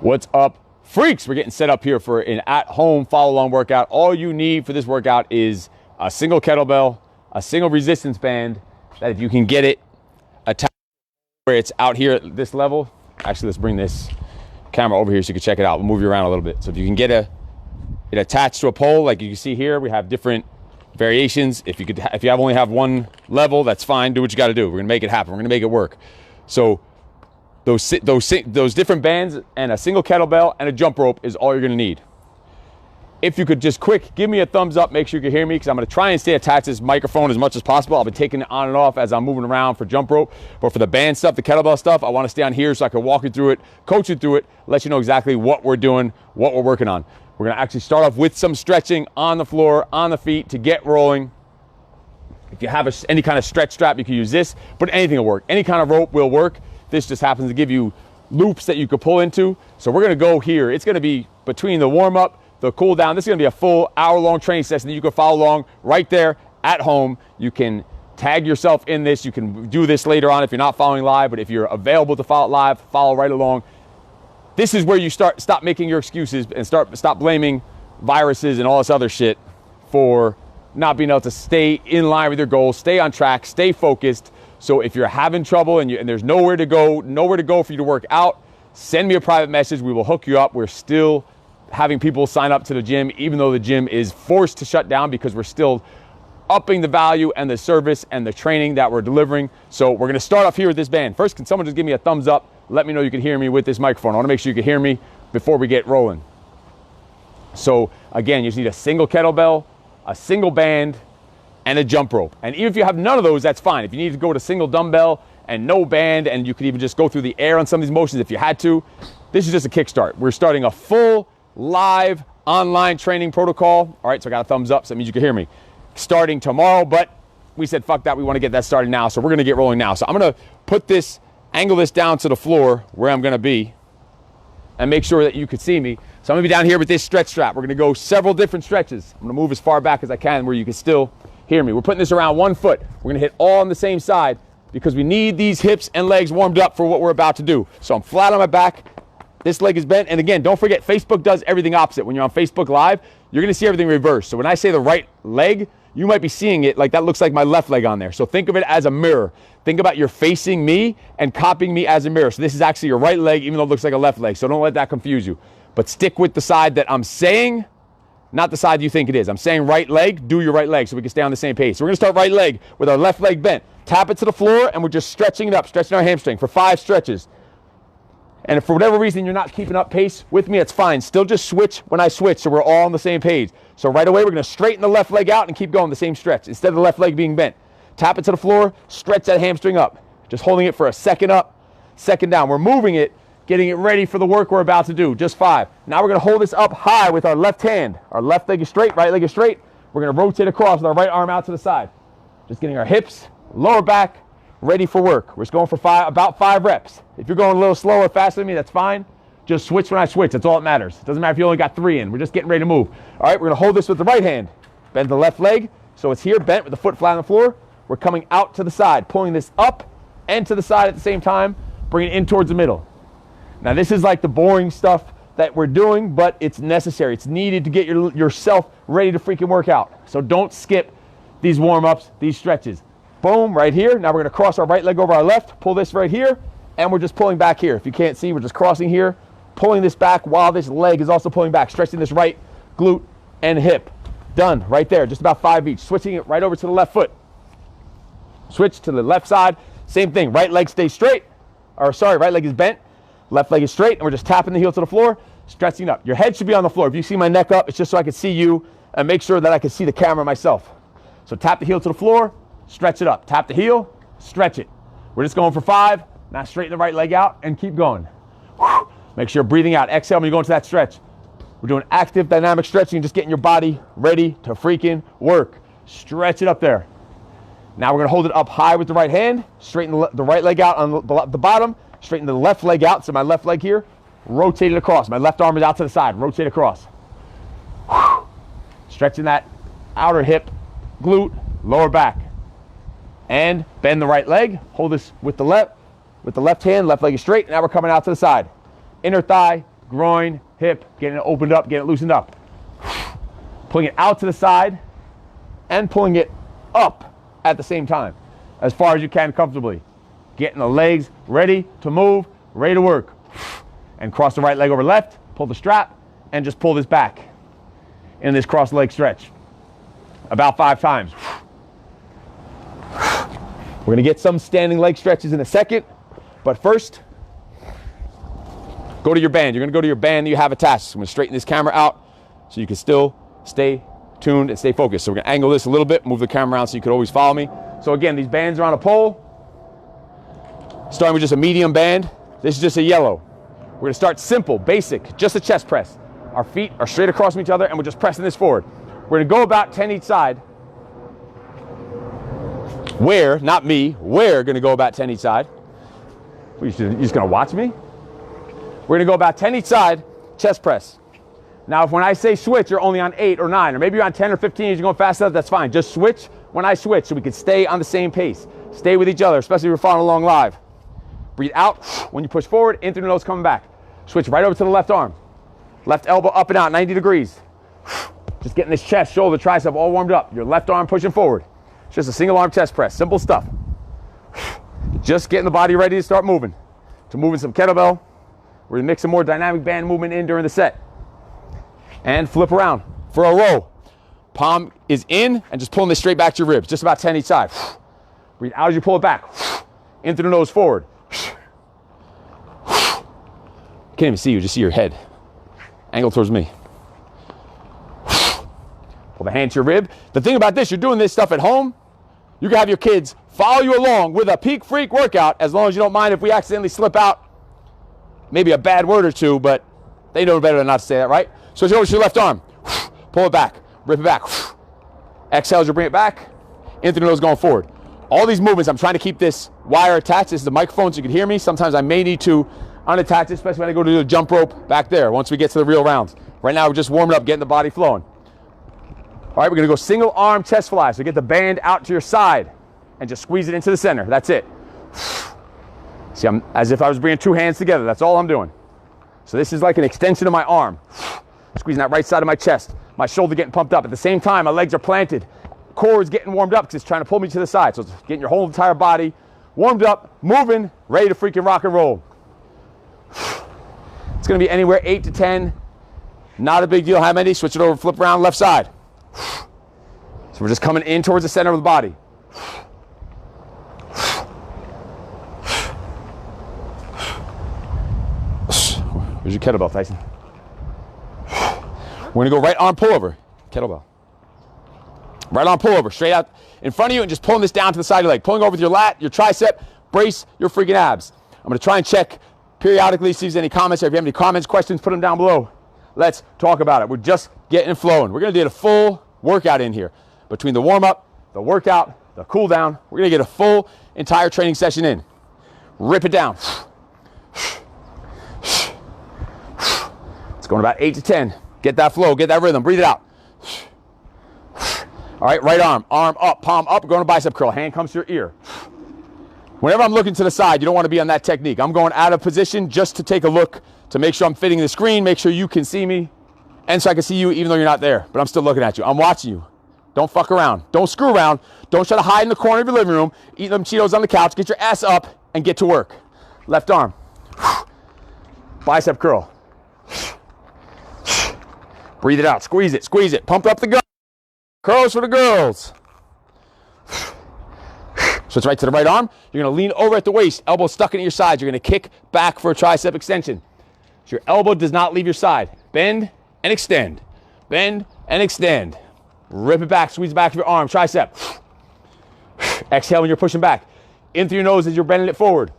What's up, freaks? We're getting set up here for an at-home follow-along workout. All you need for this workout is a single kettlebell, a single resistance band, that if you can get it attached where it's out here at this level. Actually, let's bring this camera over here so you can check it out. We'll move you around a little bit. So if you can get it attached to a pole, like you can see here, we have different variations. If you only have one level, that's fine. Do what you got to do. We're gonna make it happen. We're gonna make it work. So those different bands and a single kettlebell and a jump rope is all you're gonna need. If you could just quick give me a thumbs up, make sure you can hear me, because I'm gonna try and stay attached to this microphone as much as possible. I'll be taking it on and off as I'm moving around for jump rope, but for the band stuff, the kettlebell stuff, I want to stay on here so I can walk you through it, coach you through it, let you know exactly what we're doing, what we're working on. We're gonna actually start off with some stretching on the floor, on the feet to get rolling. If you have any kind of stretch strap, you can use this, but anything will work. Any kind of rope will work. This just happens to give you loops that you could pull into. So we're gonna go here. It's gonna be between the warm up, the cool down. This is gonna be a full hour-long training session that you can follow along right there at home. You can tag yourself in this. You can do this later on if you're not following live, but if you're available to follow live, follow right along. This is where you stop making your excuses and stop blaming viruses and all this other shit for not being able to stay in line with your goals, stay on track, stay focused. So if you're having trouble and there's nowhere to go for you to work out, send me a private message. We will hook you up. We're still having people sign up to the gym, even though the gym is forced to shut down, because we're still upping the value and the service and the training that we're delivering. So we're gonna start off here with this band. First, can someone just give me a thumbs up? Let me know you can hear me with this microphone. I wanna make sure you can hear me before we get rolling. So again, you just need a single kettlebell, a single band, and a jump rope. And even if you have none of those, that's fine. If you need to go with a single dumbbell and no band, and you could even just go through the air on some of these motions if you had to, this is just a kickstart. We're starting a full live online training protocol. All right, so I got a thumbs up, so that means you can hear me. Starting tomorrow, but we said fuck that, we want to get that started now, so we're gonna get rolling now. So I'm gonna angle this down to the floor where I'm gonna be and make sure that you could see me. So I'm gonna be down here with this stretch strap. We're gonna go several different stretches. I'm gonna move as far back as I can where you can still hear me. We're putting this around 1 foot. We're gonna hit all on the same side because we need these hips and legs warmed up for what we're about to do. So I'm flat on my back. This leg is bent. And again, don't forget, Facebook does everything opposite. When you're on Facebook Live, you're gonna see everything reversed. So when I say the right leg, you might be seeing it like that looks like my left leg on there. So think of it as a mirror. Think about you're facing me and copying me as a mirror. So this is actually your right leg, even though it looks like a left leg. So don't let that confuse you. But stick with the side that I'm saying, not the side you think it is. I'm saying right leg, do your right leg so we can stay on the same page. So we're gonna start right leg with our left leg bent. Tap it to the floor, and we're just stretching it up, stretching our hamstring for 5 stretches. And if for whatever reason you're not keeping up pace with me, it's fine. Still just switch when I switch so we're all on the same page. So right away, we're gonna straighten the left leg out and keep going the same stretch instead of the left leg being bent. Tap it to the floor, stretch that hamstring up. Just holding it for a second up, second down. We're moving it, getting it ready for the work we're about to do, just 5. Now we're gonna hold this up high with our left hand. Our left leg is straight, right leg is straight. We're gonna rotate across with our right arm out to the side. Just getting our hips, lower back, ready for work. We're just going for about 5 reps. If you're going a little slower or faster than me, that's fine. Just switch when I switch, that's all that matters. It doesn't matter if you only got 3 in, we're just getting ready to move. All right, we're gonna hold this with the right hand. Bend the left leg, so it's here, bent with the foot flat on the floor. We're coming out to the side, pulling this up and to the side at the same time, bringing it in towards the middle. Now this is like the boring stuff that we're doing, but it's necessary. It's needed to get yourself ready to freaking work out. So don't skip these warm-ups, these stretches. Boom, right here. Now we're gonna cross our right leg over our left, pull this right here, and we're just pulling back here. If you can't see, we're just crossing here, pulling this back while this leg is also pulling back, stretching this right glute and hip. Done, right there, just about 5 each. Switching it right over to the left foot. Switch to the left side, same thing. Right leg stays straight, right leg is bent, left leg is straight, and we're just tapping the heel to the floor, stretching up. Your head should be on the floor. If you see my neck up, it's just so I can see you and make sure that I can see the camera myself. So tap the heel to the floor, stretch it up. Tap the heel, stretch it. We're just going for 5. Now straighten the right leg out and keep going. Make sure you're breathing out. Exhale when you go into that stretch. We're doing active dynamic stretching, just getting your body ready to freaking work. Stretch it up there. Now we're gonna hold it up high with the right hand, straighten the right leg out on the bottom, straighten the left leg out, so my left leg here, rotate it across. My left arm is out to the side, rotate across. Stretching that outer hip, glute, lower back. And bend the right leg, hold this with the left hand, left leg is straight, now we're coming out to the side. Inner thigh, groin, hip, getting it opened up, getting it loosened up. Pulling it out to the side and pulling it up at the same time, as far as you can comfortably. Getting the legs ready to move, ready to work. And cross the right leg over left, pull the strap, and just pull this back in this cross leg stretch. About 5 times. We're gonna get some standing leg stretches in a second, but first, go to your band. You're gonna go to your band that you have attached. I'm gonna straighten this camera out so you can still stay tuned and stay focused. So we're gonna angle this a little bit, move the camera around so you could always follow me. So again, these bands are on a pole. Starting with just a medium band. This is just a yellow. We're gonna start simple, basic, just a chest press. Our feet are straight across from each other and we're just pressing this forward. We're gonna go about 10 each side. We're, not me, we're gonna go about 10 each side. You're just gonna watch me? We're gonna go about 10 each side, chest press. Now, if when I say switch, you're only on 8 or 9, or maybe you're on 10 or 15, you're going fast enough, that's fine. Just switch when I switch so we can stay on the same pace. Stay with each other, especially if you're following along live. Breathe out when you push forward, in through the nose, coming back. Switch right over to the left arm. Left elbow up and out, 90 degrees. Just getting this chest, shoulder, tricep all warmed up. Your left arm pushing forward. It's just a single arm chest press, simple stuff. Just getting the body ready to start moving. To moving some kettlebell. We're gonna mix some more dynamic band movement in during the set. And flip around for a row. Palm is in and just pulling this straight back to your ribs. Just about 10 each side. Breathe out as you pull it back. In through the nose forward. Can't even see you, just see your head. Angle towards me. Pull the hand to your rib. The thing about this, you're doing this stuff at home. You can have your kids follow you along with a Peak Freak workout, as long as you don't mind if we accidentally slip out maybe a bad word or two, but they know better than not to say that, right? So as you go to your left arm, pull it back, rip it back. Exhale as you bring it back, in through the nose going forward. All these movements, I'm trying to keep this wire attached. This is the microphone so you can hear me. Sometimes I may need to unattach it, especially when I go to do a jump rope back there once we get to the real rounds. Right now we're just warming up, getting the body flowing. All right, we're gonna go single arm chest fly. So get the band out to your side and just squeeze it into the center. That's it. See, I'm as if I was bringing 2 hands together. That's all I'm doing. So this is like an extension of my arm. Squeezing that right side of my chest. My shoulder getting pumped up. At the same time, my legs are planted. Core is getting warmed up because it's trying to pull me to the side. So it's getting your whole entire body warmed up, moving, ready to freaking rock and roll. It's gonna be anywhere 8 to 10. Not a big deal how many. Switch it over, flip around, left side. So we're just coming in towards the center of the body. Where's your kettlebell, Tyson? We're gonna go right arm pullover. Kettlebell. Right arm pullover, straight out in front of you and just pulling this down to the side of your leg. Pulling over with your lat, your tricep, brace your freaking abs. I'm gonna try and check periodically, see if there's any comments. If you have any comments, questions, put them down below. Let's talk about it. We're just getting flowing. We're gonna do a full workout in here. Between the warm up, the workout, the cool down, we're gonna get a full entire training session in. Rip it down. It's going about 8 to 10. Get that flow, get that rhythm, breathe it out. All right, right arm up, palm up, going to bicep curl. Hand comes to your ear. Whenever I'm looking to the side, you don't want to be on that technique. I'm going out of position just to take a look, to make sure I'm fitting the screen, make sure you can see me, and so I can see you even though you're not there. But I'm still looking at you. I'm watching you. Don't fuck around. Don't screw around. Don't try to hide in the corner of your living room, eat them Cheetos on the couch, get your ass up, and get to work. Left arm. Bicep curl. Breathe it out. Squeeze it. Squeeze it. Pump up the gut. Curls for the girls. Switch right to the right arm. You're going to lean over at the waist. Elbow stuck into your sides. You're going to kick back for a tricep extension. So your elbow does not leave your side. Bend and extend. Bend and extend. Rip it back. Squeeze the back of your arm. Tricep. Exhale when you're pushing back. In through your nose as you're bending it forward.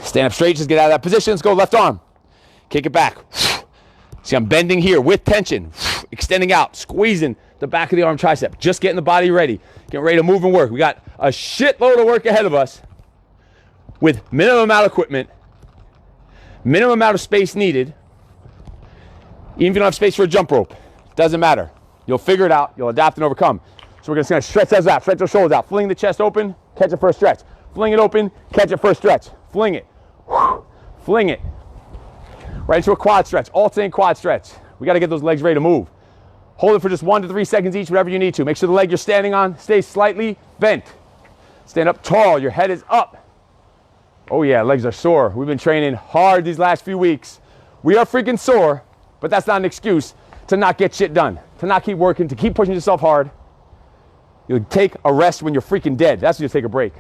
Stand up straight. Just get out of that position. Let's go left arm. Kick it back. See, I'm bending here with tension. Extending out. Squeezing the back of the arm tricep. Just getting the body ready. Getting ready to move and work. We got a shitload of work ahead of us with minimum amount of equipment, minimum amount of space needed. Even if you don't have space for a jump rope, doesn't matter. You'll figure it out. You'll adapt and overcome. So we're just going to stretch those out. Stretch those shoulders out. Fling the chest open. Catch it for a stretch. Fling it open. Catch it for a stretch. Fling it. Fling it. Right into a quad stretch, alternating quad stretch. We got to get those legs ready to move. Hold it for just 1 to 3 seconds each, whatever you need to. Make sure the leg you're standing on stays slightly bent. Stand up tall, your head is up. Oh yeah, legs are sore. We've been training hard these last few weeks. We are freaking sore, but that's not an excuse to not get shit done, to not keep working, to keep pushing yourself hard. You'll take a rest when you're freaking dead. That's when you take a break.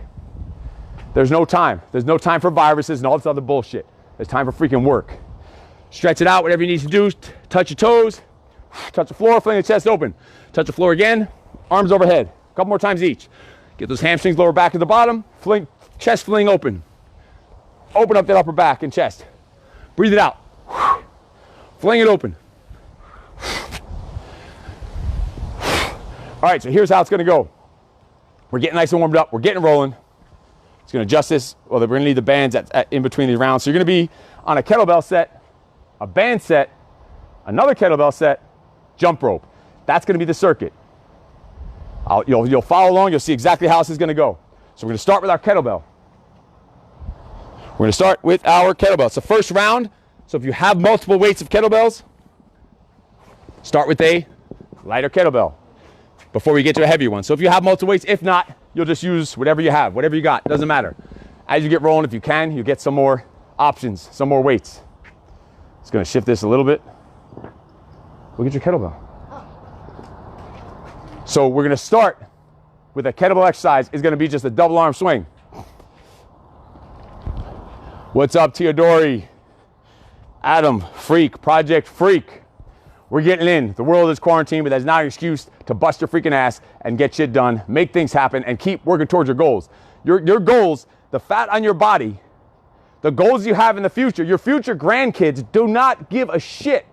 There's no time. There's no time for viruses and all this other bullshit. There's time for freaking work. Stretch it out, whatever you need to do. Touch your toes, touch the floor, fling the chest open. Touch the floor again, arms overhead. A couple more times each. Get those hamstrings, lower back to the bottom, fling, chest fling open. Open up that upper back and chest. Breathe it out. Fling it open. All right, so here's how it's gonna go. We're getting nice and warmed up, we're getting rolling. It's gonna adjust this, well, we're gonna need the bands in between these rounds. So you're gonna be on a kettlebell set, a band set, another kettlebell set, jump rope. That's gonna be the circuit. You'll follow along, you'll see exactly how this is gonna go. So we're gonna start with our kettlebell. We're gonna start with our kettlebell. It's the first round, so if you have multiple weights of kettlebells, start with a lighter kettlebell before we get to a heavier one. So if you have multiple weights, if not, you'll just use whatever you have, whatever you got, doesn't matter. As you get rolling, if you can, you get some more options, some more weights. It's gonna shift this a little bit. Look at your kettlebell. So we're gonna start with a kettlebell exercise. Is gonna be just a double arm swing. What's up, Teodori? Adam, Freak, Project Freak. We're getting in. The world is quarantined, but that's not an excuse to bust your freaking ass and get shit done, make things happen, and keep working towards your goals. Your goals, the fat on your body, the goals you have in the future, your future grandkids do not give a shit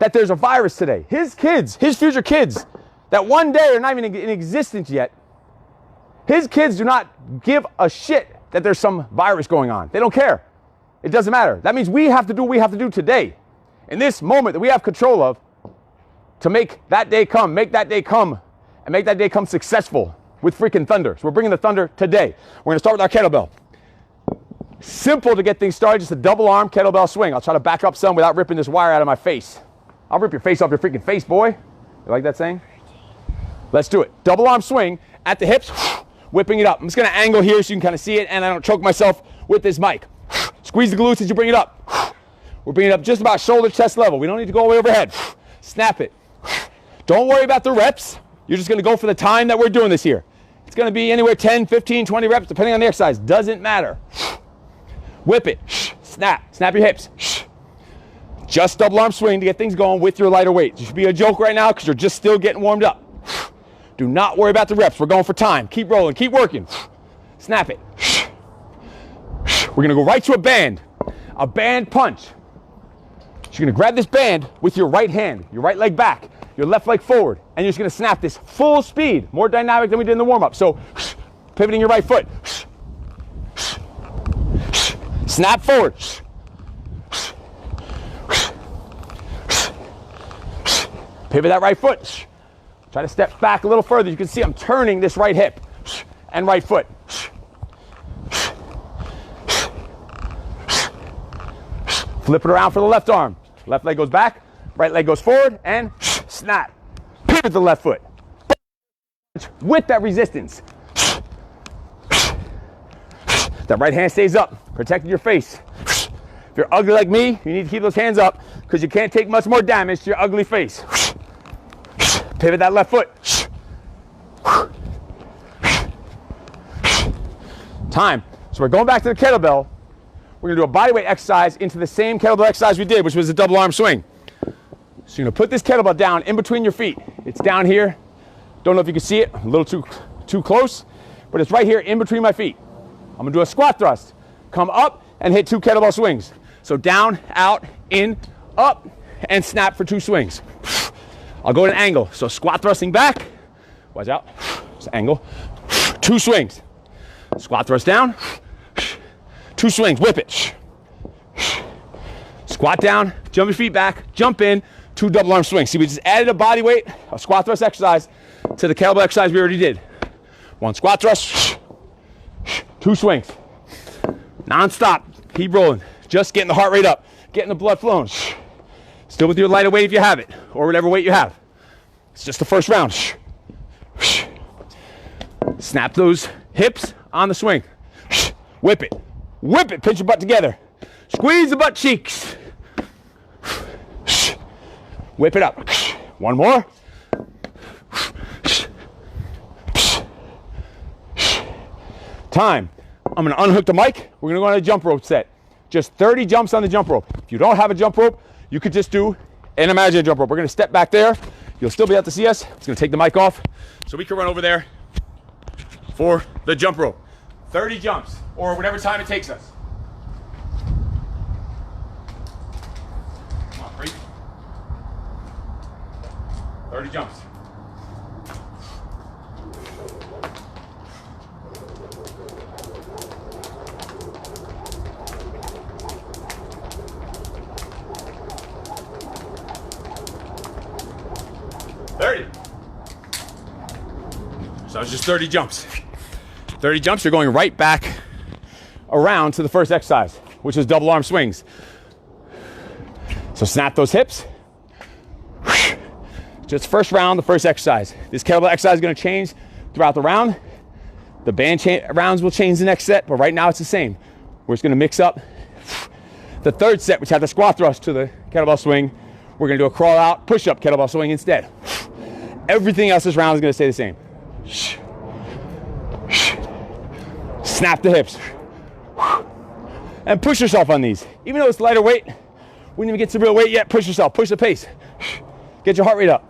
that there's a virus today. His kids, his future kids, that one day are not even in existence yet, his kids do not give a shit that there's some virus going on. They don't care. It doesn't matter. That means we have to do what we have to do today, in this moment that we have control of, to make that day come, and make that day come successful with freaking thunder. So we're bringing the thunder today. We're gonna start with our kettlebell. Simple to get things started, just a double arm kettlebell swing. I'll try to back up some without ripping this wire out of my face. I'll rip your face off your freaking face, boy. You like that saying? Let's do it. Double arm swing at the hips, whipping it up. I'm just gonna angle here so you can kind of see it and I don't choke myself with this mic. Squeeze the glutes as you bring it up. We're bringing it up just about shoulder chest level. We don't need to go all the way overhead. Snap it. Don't worry about the reps. You're just gonna go for the time that we're doing this here. It's gonna be anywhere 10, 15, 20 reps, depending on the exercise. Doesn't matter. Whip it. Snap. Snap your hips. Just double arm swing to get things going with your lighter weight. It should be a joke right now because you're just still getting warmed up. Do not worry about the reps. We're going for time. Keep rolling. Keep working. Snap it. We're gonna go right to a band punch. So you're gonna grab this band with your right hand, your right leg back, your left leg forward, and you're just gonna snap this full speed, more dynamic than we did in the warm-up. So pivoting your right foot. Snap forward. Pivot that right foot. Try to step back a little further. You can see I'm turning this right hip and right foot. Flip it around for the left arm. Left leg goes back, right leg goes forward, and snap. Pivot the left foot. With that resistance. That right hand stays up, protecting your face. If you're ugly like me, you need to keep those hands up because you can't take much more damage to your ugly face. Pivot that left foot. Time. So we're going back to the kettlebell. We're gonna do a bodyweight exercise into the same kettlebell exercise we did, which was a double arm swing. So you're gonna put this kettlebell down in between your feet. It's down here. Don't know if you can see it, a little too close, but it's right here in between my feet. I'm gonna do a squat thrust. Come up and hit 2 kettlebell swings. So down, out, in, up, and snap for 2 swings. I'll go at an angle. So squat thrusting back. Watch out. Just angle. 2 swings. Squat thrust down. 2 swings. Whip it. Squat down. Jump your feet back. Jump in. 2 double arm swings. See, we just added a body weight, a squat thrust exercise to the kettlebell exercise we already did. 1 squat thrust. 2 swings. Non-stop. Keep rolling. Just getting the heart rate up, getting the blood flowing. Still with your lighter weight if you have it, or whatever weight you have. It's just the first round. Snap those hips on the swing. Whip it. Whip it. Pinch your butt together. Squeeze the butt cheeks. Whip it up. One more. Time. I'm going to unhook the mic. We're going to go on a jump rope set. Just 30 jumps on the jump rope. If you don't have a jump rope, you could just do an imaginary jump rope. We're going to step back there. You'll still be able to see us. It's going to take the mic off so we can run over there for the jump rope. 30 jumps or whatever time it takes us. Come on, freak. 30 jumps. So it's just 30 jumps. 30 jumps, you're going right back around to the first exercise, which is double arm swings. So snap those hips. Just first round, the first exercise. This kettlebell exercise is going to change throughout the round. The band rounds will change the next set, but right now it's the same. We're just going to mix up the third set, which had the squat thrust to the kettlebell swing. We're going to do a crawl out, push up kettlebell swing instead. Everything else this round is going to stay the same. Snap the hips. And push yourself on these. Even though it's lighter weight, we didn't even get to real weight yet. Push yourself, push the pace. Get your heart rate up.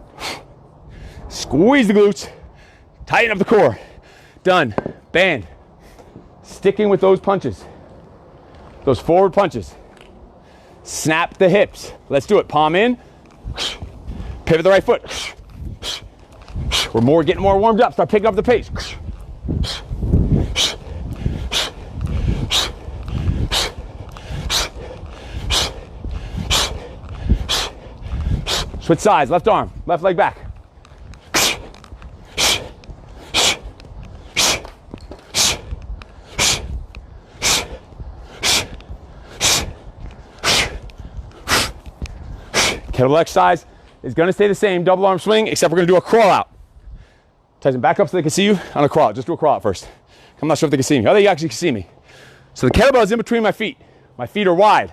Squeeze the glutes. Tighten up the core. Done. Band. Sticking with those punches. Those forward punches. Snap the hips. Let's do it. Palm in. Pivot the right foot. We're getting more warmed up. Start picking up the pace. Switch sides. Left arm. Left leg back. Kettlebell exercise is going to stay the same, double arm swing, except we're going to do a crawl out. Tyson, back up so they can see you on a crawl out. Just do a crawl out first. I'm not sure if they can see me. Oh, they actually can see me. So the kettlebell is in between my feet. My feet are wide.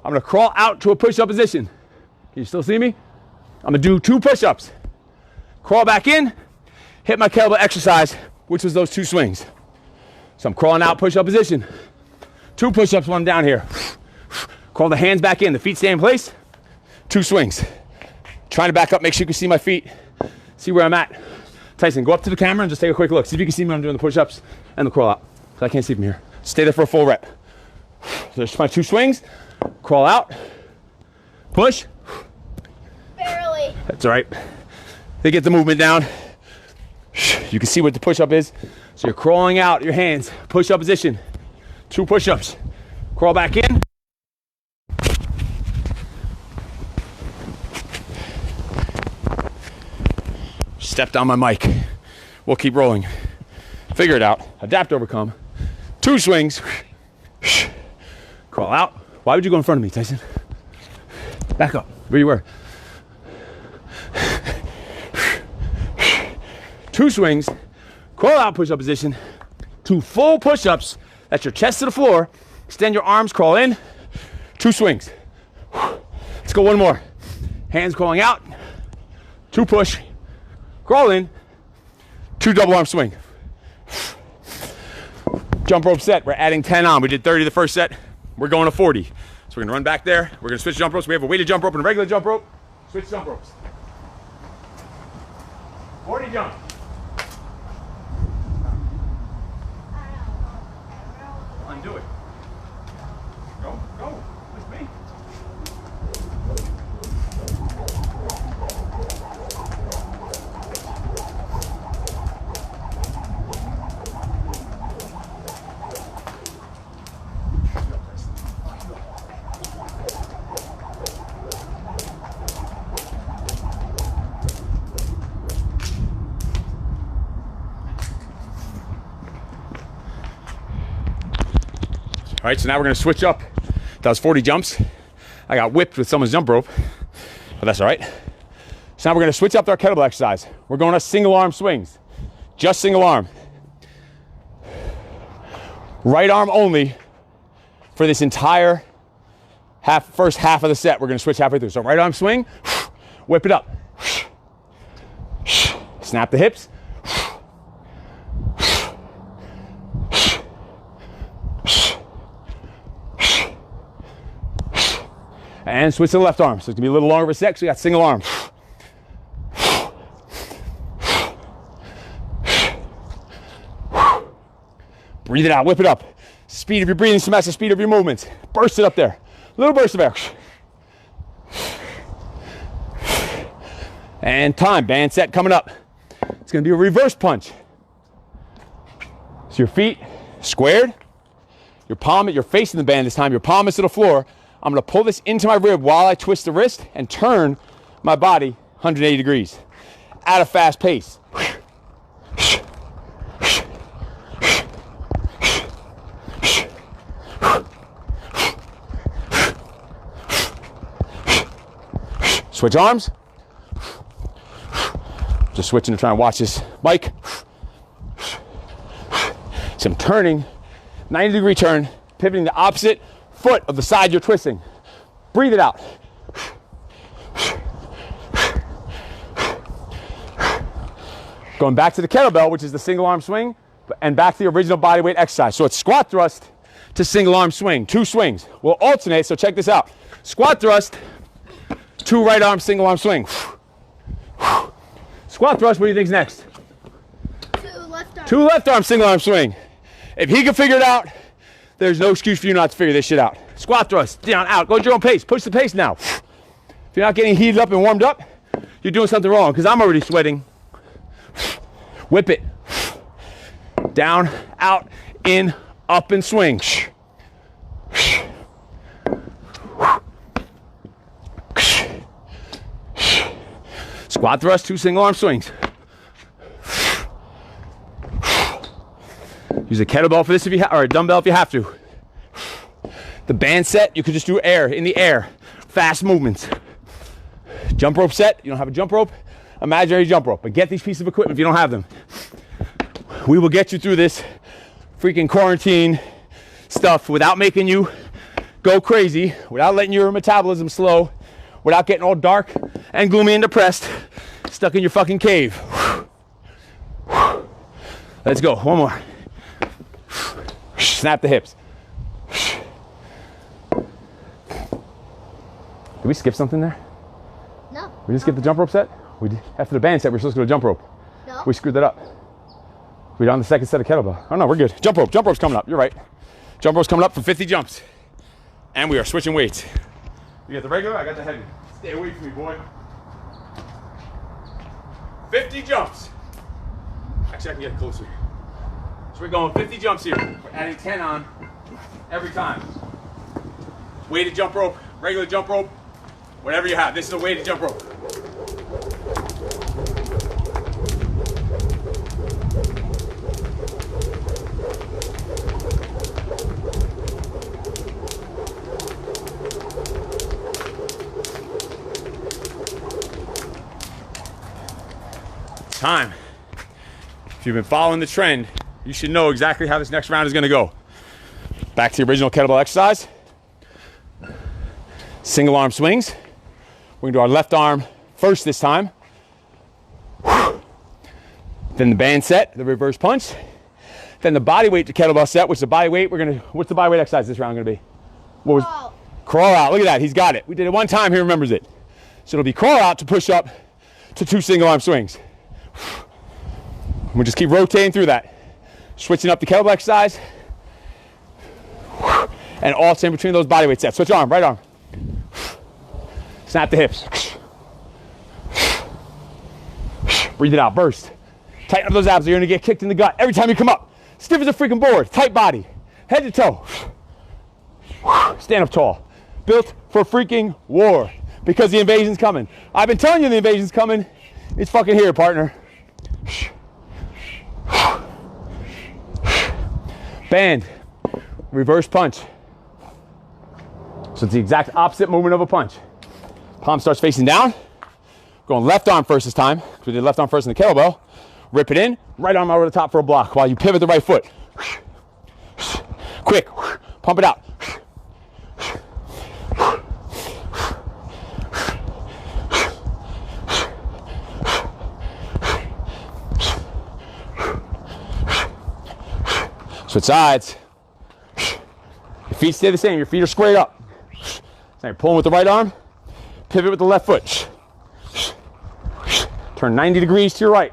I'm going to crawl out to a push-up position. Can you still see me? I'm going to do 2 push-ups. Crawl back in, hit my kettlebell exercise, which was those 2 swings. So I'm crawling out, push-up position. 2 push-ups when I'm down here. Crawl the hands back in, the feet stay in place. 2 swings. Trying to back up, make sure you can see my feet, see where I'm at. Tyson, go up to the camera and just take a quick look. See if you can see me when I'm doing the push-ups and the crawl out. I can't see from here. Stay there for a full rep. There's my 2 swings. Crawl out. Push. Barely. That's all right. They get the movement down. You can see what the push-up is. So you're crawling out your hands. Push-up position. 2 push-ups. Crawl back in. Stepped on my mic. We'll keep rolling. Figure it out. Adapt, overcome. 2 swings. Crawl out. Why would you go in front of me, Tyson? Back up. Where you were. 2 swings. Crawl out, push-up position. 2 full push-ups. That's your chest to the floor. Extend your arms, crawl in. 2 swings. Let's go one more. Hands crawling out. 2 push. Crawl in. 2 double arm swing. Jump rope set. We're adding 10 on. We did 30 the first set. We're going to 40. So we're going to run back there. We're going to switch jump ropes. We have a weighted jump rope and a regular jump rope. Switch jump ropes. 40 jump. Undo it. Go, go. With me. All right, so now we're going to switch up That was 40 jumps. I got whipped with someone's jump rope, but that's all right. So now we're gonna switch up our kettlebell exercise. We're going to single arm swings, just single arm. Right arm only for this entire first half of the set. We're gonna switch halfway through. So right arm swing, whip it up. Snap the hips. And switch to the left arm. So it's gonna be a little longer of a set, so we got single arm. Breathe it out, whip it up. Speed of your breathing to match the speed of your movements. Burst it up there. Little burst of air. And time, band set coming up. It's gonna be a reverse punch. So your feet squared, you're facing the band this time, your palm is to the floor. I'm gonna pull this into my rib while I twist the wrist and turn my body 180 degrees at a fast pace. Switch arms. Just switching to try and watch this mic. So I'm turning, 90-degree turn, pivoting the opposite foot of the side you're twisting. Breathe it out. Going back to the kettlebell, which is the single arm swing, and back to the original bodyweight exercise. So it's squat thrust to single arm swing, 2 swings. We'll alternate, so check this out. Squat thrust, 2 right arm single arm swing. Squat thrust, what do you think's next? 2 left arm. 2 left arm single arm swing. If he can figure it out, there's no excuse for you not to figure this shit out. Squat thrust, down, out, go at your own pace. Push the pace now. If you're not getting heated up and warmed up, you're doing something wrong, because I'm already sweating. Whip it. Down, out, in, up, and swing. Squat thrust, 2 single arm swings. Use a kettlebell for this if you or a dumbbell if you have to. The band set, you could just do air, in the air. Fast movements. Jump rope set, you don't have a jump rope, imaginary jump rope. But get these pieces of equipment if you don't have them. We will get you through this freaking quarantine stuff without making you go crazy, without letting your metabolism slow, without getting all dark and gloomy and depressed, stuck in your fucking cave. Let's go, one more. Snap the hips. Did we skip something there? No. We didn't skip the jump rope set? After the band set, we were supposed to go to jump rope. No. We screwed that up. We're on the second set of kettlebell. Oh no, we're good. Jump rope's coming up, you're right. Jump rope's coming up for 50 jumps. And we are switching weights. You got the regular, I got the heavy. Stay away from me, boy. 50 jumps. Actually, I can get closer. So we're going 50 jumps here. We're adding 10 on every time. Weighted jump rope, regular jump rope, whatever you have. This is a weighted jump rope. Time. If you've been following the trend, you should know exactly how this next round is going to go. Back to the original kettlebell exercise. Single arm swings. We're going to do our left arm first this time. Then the band set, the reverse punch. Then the body weight to kettlebell set, which is the body weight. What's the body weight exercise this round going to be? Crawl out. Look at that. He's got it. We did it one time. He remembers it. So it'll be crawl out to push up to 2 single arm swings. We'll just keep rotating through that. Switching up the kettlebell exercise. And alternating between those bodyweight sets. Switch arm, right arm. Snap the hips. Breathe it out, burst. Tighten up those abs or you're gonna get kicked in the gut every time you come up. Stiff as a freaking board, tight body. Head to toe. Stand up tall. Built for freaking war. Because the invasion's coming. I've been telling you the invasion's coming. It's fucking here, partner. Band. Reverse punch. So it's the exact opposite movement of a punch. Palm starts facing down. Going left arm first this time. We did left arm first in the kettlebell. Rip it in, right arm over the top for a block while you pivot the right foot. Quick, pump it out. Switch sides. Your feet stay the same. Your feet are squared up. Now you're pulling with the right arm. Pivot with the left foot. Turn 90 degrees to your right.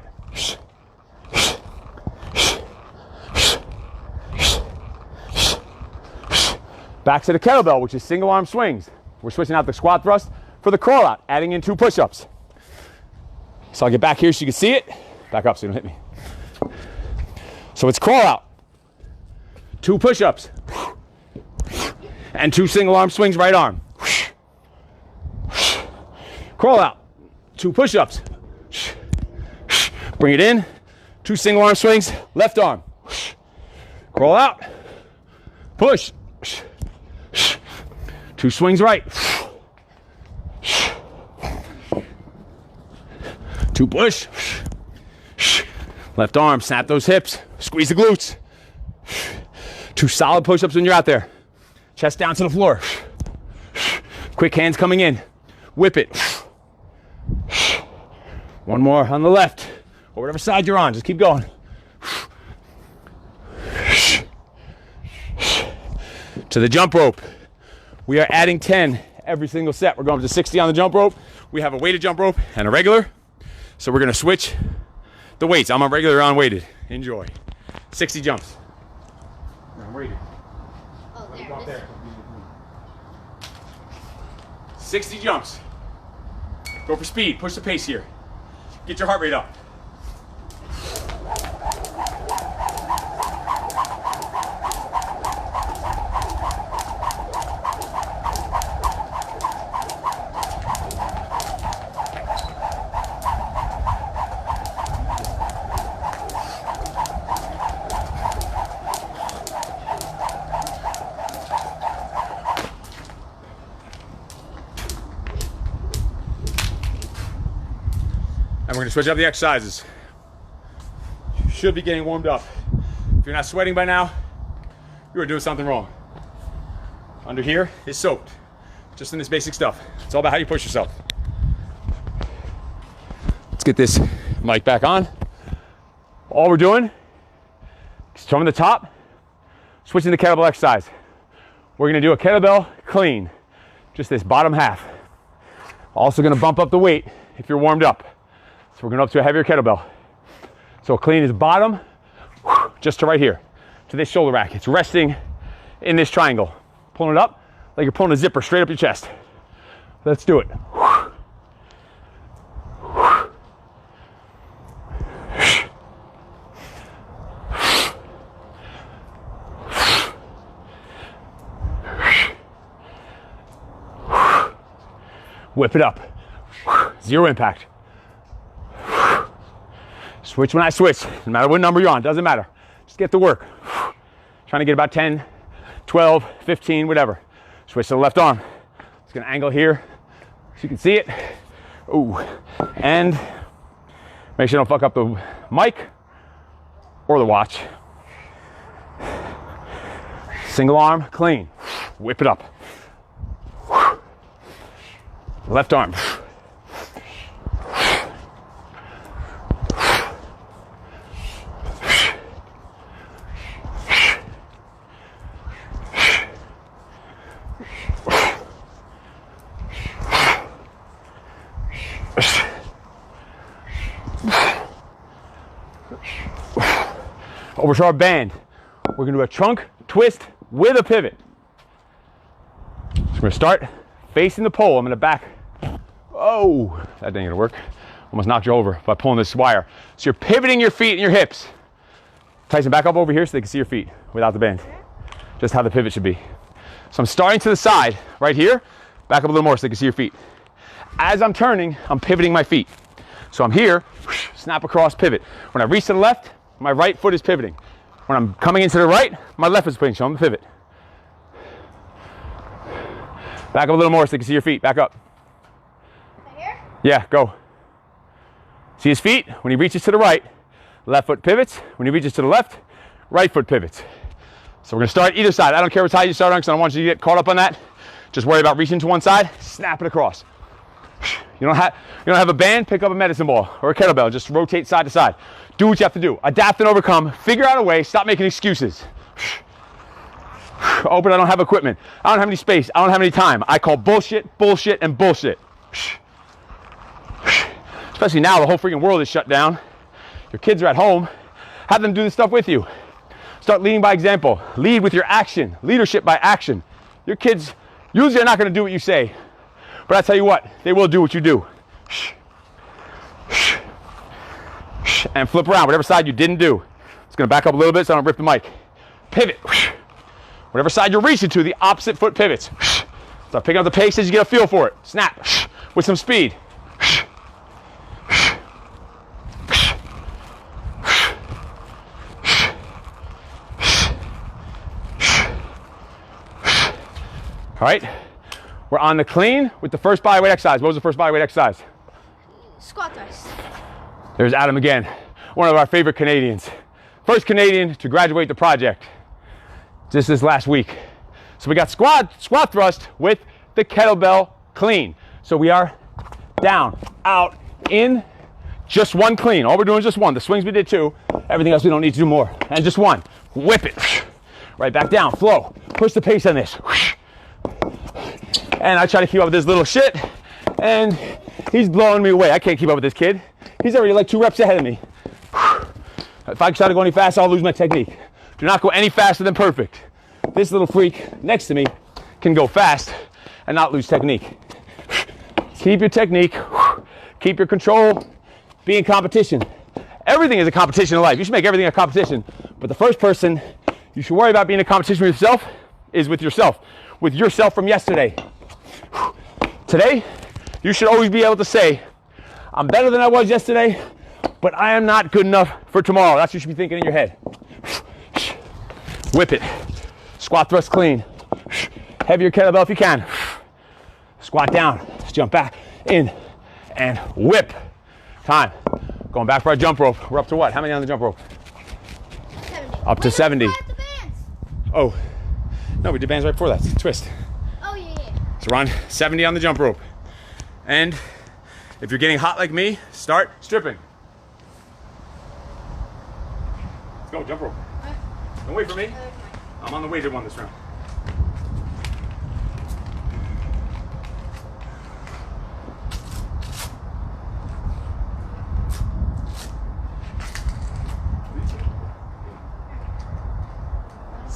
Back to the kettlebell, which is single arm swings. We're switching out the squat thrust for the crawl out, adding in 2 push-ups. So I'll get back here so you can see it. Back up so you don't hit me. So it's crawl out, 2 push-ups, and 2 single arm swings right arm. Crawl out, 2 push-ups. Bring it in, 2 single arm swings, left arm. Crawl out, push. 2 swings right. 2 push. Left arm, snap those hips, squeeze the glutes. 2 solid push-ups when you're out there. Chest down to the floor. Quick hands coming in. Whip it. 1 more on the left, or whatever side you're on, just keep going. To the jump rope. We are adding 10 every single set. We're going up to 60 on the jump rope. We have a weighted jump rope and a regular. So we're gonna switch the weights. I'm on regular, you're on weighted. Enjoy. 60 jumps. I'm weighted. Oh, there. Go up there. 60 jumps. Go for speed, push the pace here. Get your heart rate up. And we're gonna switch up the exercises. You should be getting warmed up. If you're not sweating by now, you are doing something wrong. Under here is soaked, just in this basic stuff. It's all about how you push yourself. Let's get this mic back on. All we're doing is from the top, switching the kettlebell exercise. We're gonna do a kettlebell clean, just this bottom half. Also gonna bump up the weight if you're warmed up. So we're going up to a heavier kettlebell. So clean is bottom, just to right here, to this shoulder rack. It's resting in this triangle. Pulling it up like you're pulling a zipper straight up your chest. Let's do it. Whip it up. 0 impact. Switch when I switch, no matter what number you're on, doesn't matter. Just get to work. Trying to get about 10, 12, 15, whatever. Switch to the left arm. It's gonna angle here so you can see it. Ooh, and make sure you don't fuck up the mic or the watch. Single arm, clean. Whip it up. Left arm. Oversharp band. We're gonna do a trunk twist with a pivot. So we're gonna start facing the pole. I'm gonna back. Oh, that ain't gonna work. Almost knocked you over by pulling this wire. So you're pivoting your feet and your hips. Tyson, back up over here so they can see your feet without the band. Just how the pivot should be. So I'm starting to the side, right here. Back up a little more so they can see your feet. As I'm turning, I'm pivoting my feet. So I'm here, snap across, pivot. When I reach to the left, my right foot is pivoting. When I'm coming into the right, my left is pivoting, so I'm the pivot. Back up a little more so you can see your feet. Back up. Right here? Yeah, go. See his feet? When he reaches to the right, left foot pivots. When he reaches to the left, right foot pivots. So we're gonna start either side. I don't care what side you start on because I don't want you to get caught up on that. Just worry about reaching to one side, snap it across. You don't have a band, pick up a medicine ball or a kettlebell, just rotate side to side. Do what you have to do. Adapt and overcome. Figure out a way, stop making excuses. Oh, but I don't have equipment. I don't have any space. I don't have any time. I call bullshit, bullshit, and bullshit. Especially now, the whole freaking world is shut down. Your kids are at home. Have them do this stuff with you. Start leading by example. Lead with your action. Leadership by action. Your kids usually are not going to do what you say. But I tell you what, they will do what you do. And flip around, whatever side you didn't do. It's going to back up a little bit so I don't rip the mic. Pivot. Whatever side you're reaching to, the opposite foot pivots. Start picking up the pace as you get a feel for it. Snap with some speed. All right, we're on the clean with the first bodyweight exercise. What was the first bodyweight exercise? Squat thrust. There's Adam again, one of our favorite Canadians. First Canadian to graduate the project just this last week. So we got squat thrust with the kettlebell clean. So we are down, out, in, just one clean. All we're doing is just one. The swings we did two. Everything else we don't need to do more. And just one. Whip it. Right back down, flow. Push the pace on this. And I try to keep up with this little shit, and he's blowing me away. I can't keep up with this kid. He's already like 2 reps ahead of me. If I try to go any faster, I'll lose my technique. Do not go any faster than perfect. This little freak next to me can go fast and not lose technique. Keep your technique, keep your control, be in competition. Everything is a competition in life. You should make everything a competition. But the first person you should worry about being in a competition with yourself is with yourself from yesterday. Today, you should always be able to say, I'm better than I was yesterday, but I am not good enough for tomorrow. That's what you should be thinking in your head. Whip it. Squat thrust clean. Heavier kettlebell if you can. Squat down. Let's jump back, in, and whip. Time. Going back for our jump rope. We're up to what? How many on the jump rope? 70. Up to 70. The bands. Oh, no, we did bands right before that. Twist. Oh, yeah. So we're on 70 on the jump rope. And if you're getting hot like me, start stripping. Let's go, jump rope. Don't wait for me. I'm on the weighted one this round.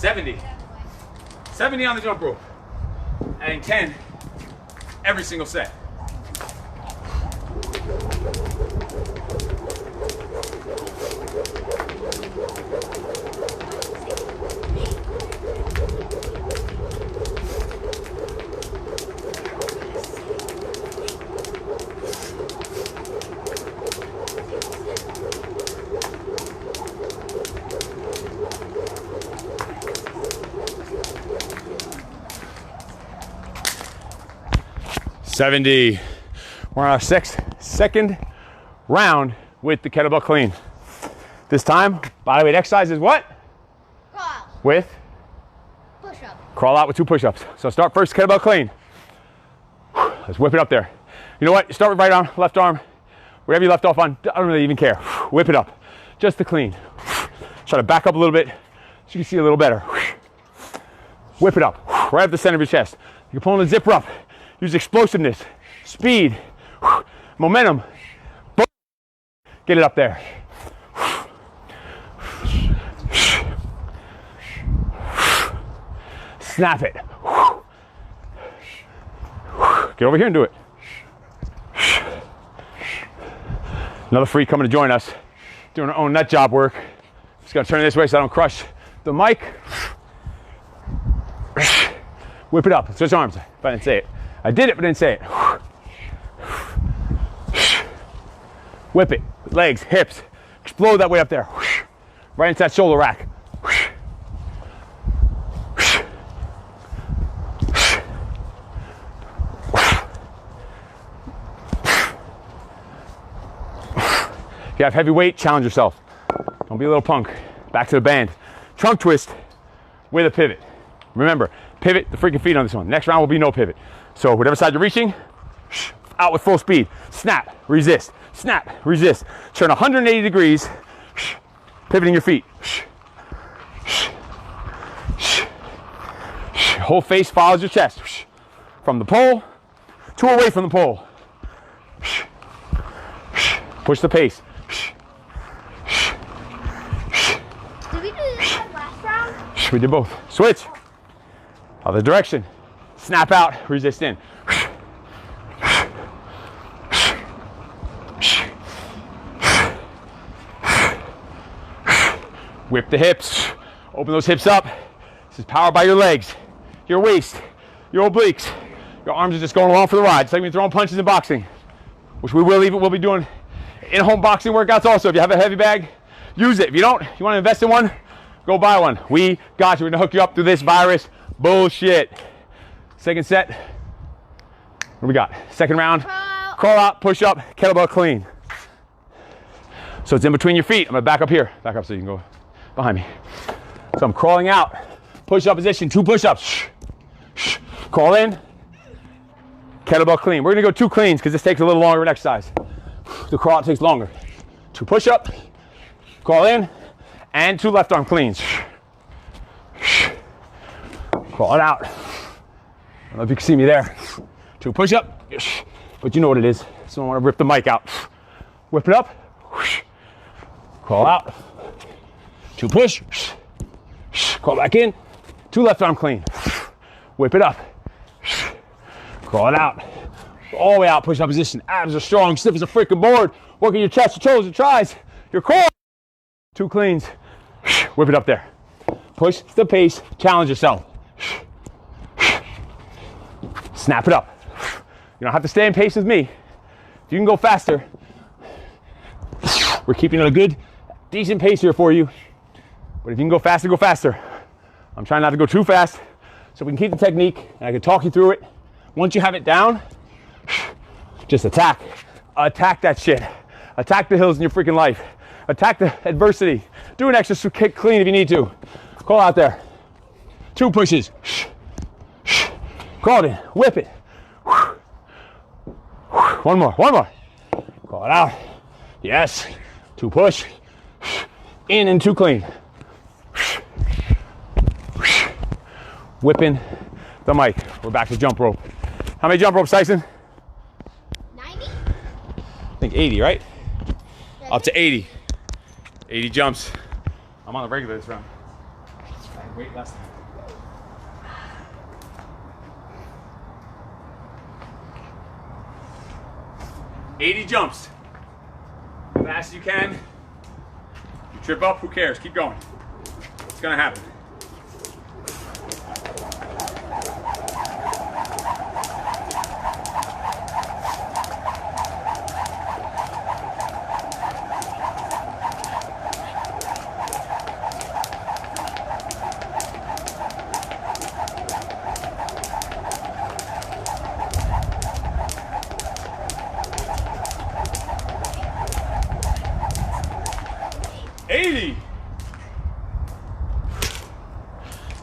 $70 on the jump rope. And 10 every single set. $70. We're on our second round with the kettlebell clean. This time, bodyweight exercise is what? Crawl. With? Push-up. Crawl out with 2 push-ups. So start first kettlebell clean. Let's whip it up there. You know what? You start with right arm, left arm, wherever you left off on. I don't really even care. Whip it up. Just the clean. Try to back up a little bit so you can see a little better. Whip it up. Right up the center of your chest. You're pulling the zipper up. Use explosiveness, speed, momentum. Get it up there. Snap it. Get over here and do it. Another freak coming to join us, doing our own nut job work. Just gotta turn it this way so I don't crush the mic. Whip it up, switch arms, if I didn't say it. I did it, but didn't say it. Whip it, legs, hips. Explode that way up there. Right into that shoulder rack. If you have heavy weight, challenge yourself. Don't be a little punk. Back to the band. Trunk twist with a pivot. Remember, pivot the freaking feet on this one. Next round will be no pivot. So whatever side you're reaching, out with full speed. Snap, resist, snap, resist. Turn 180 degrees, pivoting your feet. Whole face follows your chest. From the pole to away from the pole. Push the pace. Did we do this like last round? We did both. Switch. Other direction. Snap out, resist in. Whip the hips. Open those hips up. This is powered by your legs, your waist, your obliques. Your arms are just going along for the ride. It's like when you're throwing punches in boxing, which we'll be doing in-home boxing workouts also. If you have a heavy bag, use it. If you don't, you want to invest in one, go buy one. We got you. We're gonna hook you up through this virus bullshit. Second set. What do we got? Second round. Crawl out, push up, kettlebell clean. So it's in between your feet. I'm gonna back up here. Back up so you can go behind me. So I'm crawling out. Push up position, 2 push-ups. Crawl in. Kettlebell clean. We're gonna go 2 cleans because this takes a little longer of an exercise. The crawl out takes longer. 2 push-up, crawl in, and 2 left arm cleans. Crawl it out. I don't know if you can see me there. 2 push-up, but you know what it is. So I want to rip the mic out. Whip it up, crawl out. 2 push, crawl back in. 2 left arm clean. Whip it up, crawl it out. All the way out, push-up position. Abs are strong, stiff as a freaking board. Working your chest, your toes, your tries, your core. 2 cleans. Whip it up there. Push the pace, challenge yourself. Snap it up. You don't have to stay in pace with me. If you can go faster, we're keeping it a good, decent pace here for you. But if you can go faster, go faster. I'm trying not to go too fast so we can keep the technique and I can talk you through it. Once you have it down, just attack. Attack that shit. Attack the hills in your freaking life. Attack the adversity. Do an extra kick clean if you need to. Crawl out there. 2 pushes. Crawl it in. Whip it. 1 more. 1 more. Crawl it out. Yes. 2 push. In and 2 clean. Whipping the mic. We're back to jump rope. How many jump ropes, Tyson? 90? I think 80, right? Up to 80. 80 jumps. I'm on the regular this round. I had weight last time. $80 jumps. As fast as you can. You trip up, who cares? Keep going. It's gonna happen.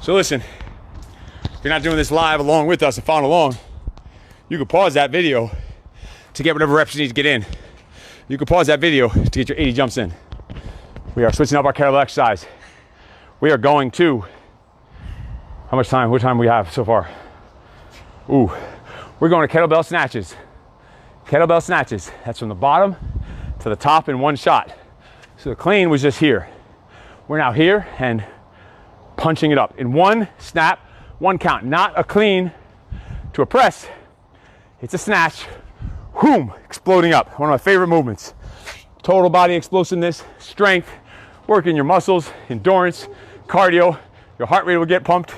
So listen, if you're not doing this live along with us and following along, you can pause that video to get whatever reps you need to get in. You can pause that video to get your 80 jumps in. We are switching up our kettlebell exercise. We are going to, how much time? What time we have so far? Ooh, we're going to kettlebell snatches. Kettlebell snatches. That's from the bottom to the top in 1 shot. So the clean was just here. We're now here and punching it up in 1 snap, 1 count. Not a clean to a press. It's a snatch. Whoom, exploding up. One of my favorite movements. Total body explosiveness, strength, working your muscles, endurance, cardio. Your heart rate will get pumped.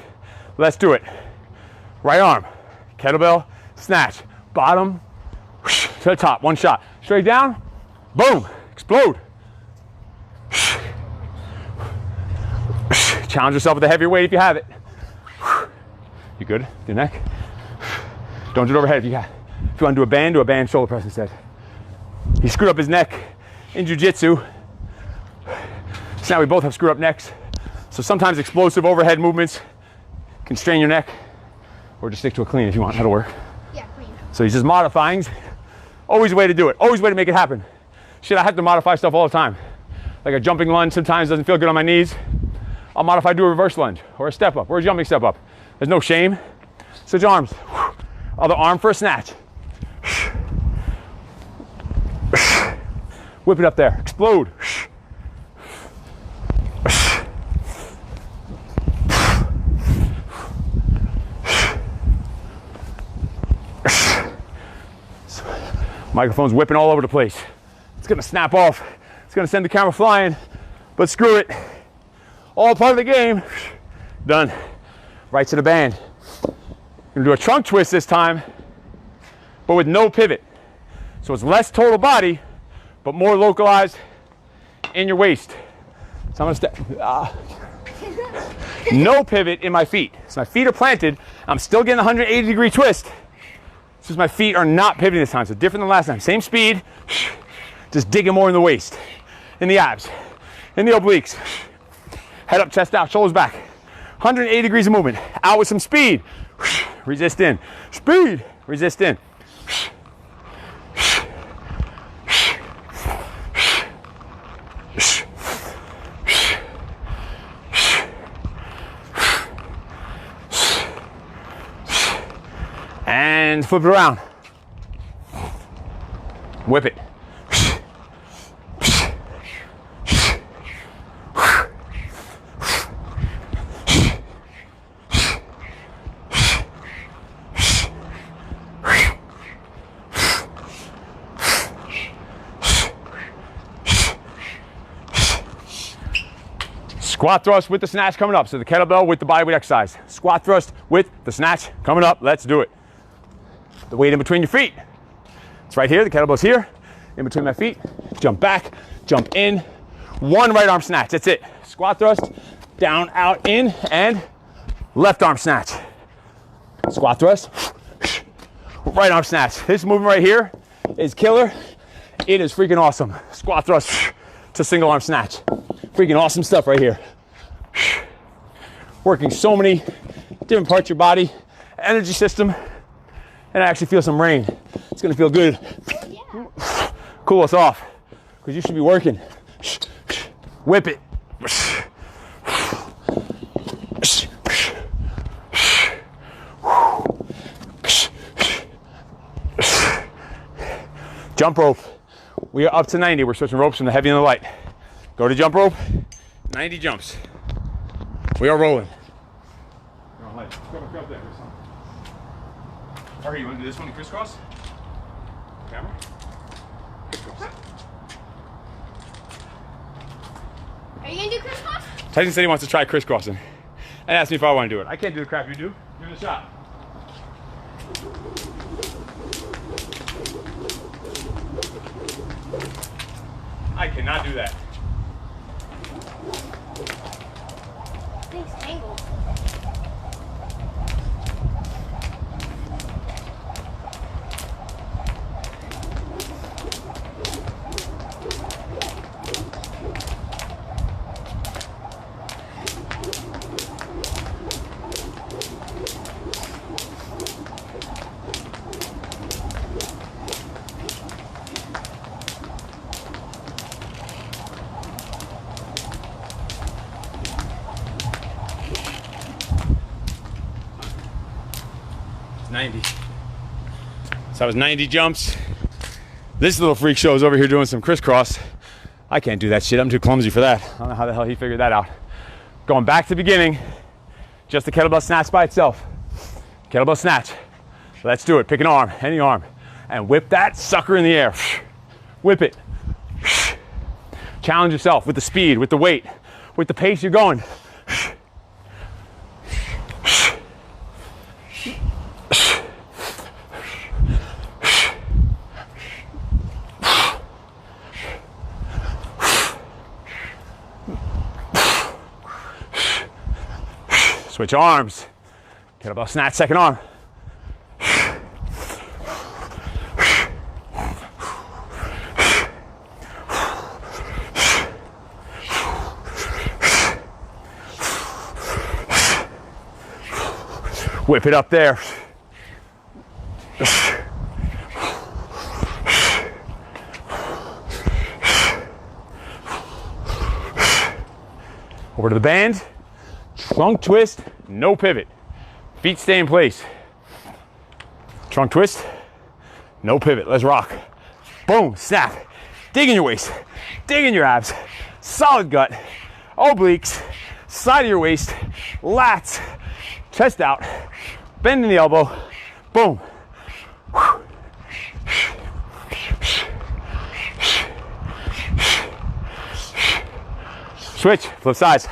Let's do it. Right arm, kettlebell, snatch. Bottom, whoosh, to the top, 1 shot. Straight down, boom, explode. Challenge yourself with a heavier weight if you have it. You good? Your neck? Don't do it overhead if you want to do a band shoulder press instead. He screwed up his neck. in jiu-jitsu. So now we both have screwed up necks. So sometimes explosive overhead movements can strain your neck, or just stick to a clean if you want. That'll work. Yeah, clean. So he's just modifying. Always a way to do it. Always a way to make it happen. Shit, I have to modify stuff all the time. Like a jumping lunge sometimes doesn't feel good on my knees. I'll modify, do a reverse lunge or a step up or a jumping step up. There's no shame. Switch arms. Other arm for a snatch. Whip it up there. Explode. Microphone's whipping all over the place. It's gonna snap off. It's gonna send the camera flying, but screw it. All part of the game. Done. Right to the band. Gonna do a trunk twist this time, but with no pivot. So it's less total body, but more localized in your waist. So I'm gonna step. No pivot in my feet. So my feet are planted. I'm still getting a 180-degree twist. It's just my feet are not pivoting this time. So different than last time. Same speed, just digging more in the waist, in the abs, in the obliques. Head up, chest out, shoulders back. 180 degrees of movement. Out with some speed. Resist in. Speed. Resist in. And flip it around. Whip it. Squat thrust with the snatch coming up. So the kettlebell with the bodyweight exercise. Squat thrust with the snatch coming up. Let's do it. The weight in between your feet. It's right here. The kettlebell's here. In between my feet. Jump back. Jump in. One right arm snatch. That's it. Squat thrust. Down, out, in, and left arm snatch. Squat thrust. Right arm snatch. This movement right here is killer. It is freaking awesome. Squat thrust to single arm snatch. Freaking awesome stuff right here. Working so many different parts of your body, energy system, and I actually feel some rain. It's gonna feel good. Yeah. Cool us off, because you should be working. Whip it. Jump rope. We are up to 90. We're switching ropes from the heavy and the light. Go to jump rope. 90 jumps. We are rolling. Hurry, you want to do this one in crisscross? Camera? Crisscross. Are you gonna do crisscross? Tyson said he wants to try crisscrossing and asked me if I want to do it. I can't do the crap you do. Give it a shot. I cannot do that. Thing's tangled. It's 90. So that was 90 jumps. This little freak show is over here doing some crisscross. I can't do that shit. I'm too clumsy for that. I don't know how the hell he figured that out. Going back to the beginning, just the kettlebell snatch by itself. Kettlebell snatch. Let's do it. Pick an arm, any arm, and whip that sucker in the air. Whip it. Challenge yourself with the speed, with the weight, with the pace you're going. Switch arms. Kettlebell snatch, second arm. Whip it up there. Over to the band. Trunk twist, no pivot. Feet stay in place. Trunk twist, no pivot. Let's rock. Boom, snap. Dig in your waist, dig in your abs. Solid gut, obliques, side of your waist, lats, chest out, bend in the elbow. Boom. Switch, flip sides.